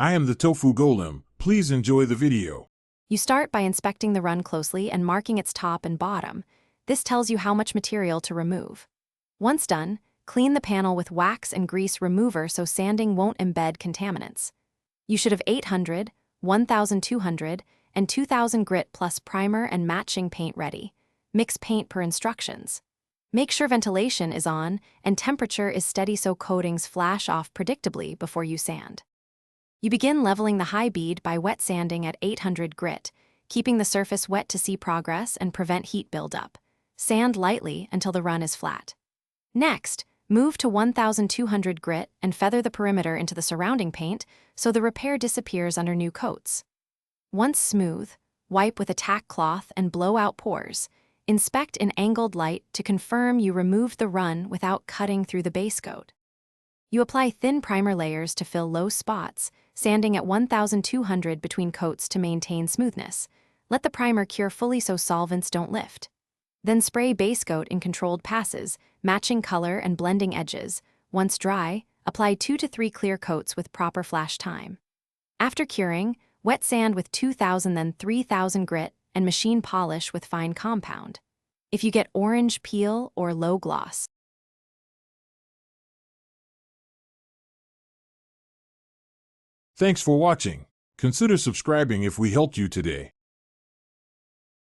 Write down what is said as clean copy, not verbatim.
I am the tofu golem. Please enjoy the video. You start by inspecting the run closely and marking its top and bottom. This tells you how much material to remove. Once done, clean the panel with wax and grease remover so sanding won't embed contaminants. You should have 800, 1200, and 2000 grit plus primer and matching paint ready. Mix paint per instructions. Make sure ventilation is on and temperature is steady so coatings flash off predictably before you sand. You begin leveling the high bead by wet sanding at 800 grit, keeping the surface wet to see progress and prevent heat buildup. Sand lightly until the run is flat. Next, move to 1200 grit and feather the perimeter into the surrounding paint so the repair disappears under new coats. Once smooth, wipe with a tack cloth and blow out pores. Inspect in angled light to confirm you removed the run without cutting through the base coat. You apply thin primer layers to fill low spots, sanding at 1200 between coats to maintain smoothness. Let the primer cure fully so solvents don't lift. Then spray base coat in controlled passes, matching color and blending edges. Once dry, apply 2 to 3 clear coats with proper flash time. After curing, wet sand with 2000 then 3000 grit and machine polish with fine compound. If you get orange peel or low gloss. Thanks for watching. Consider subscribing if we helped you today.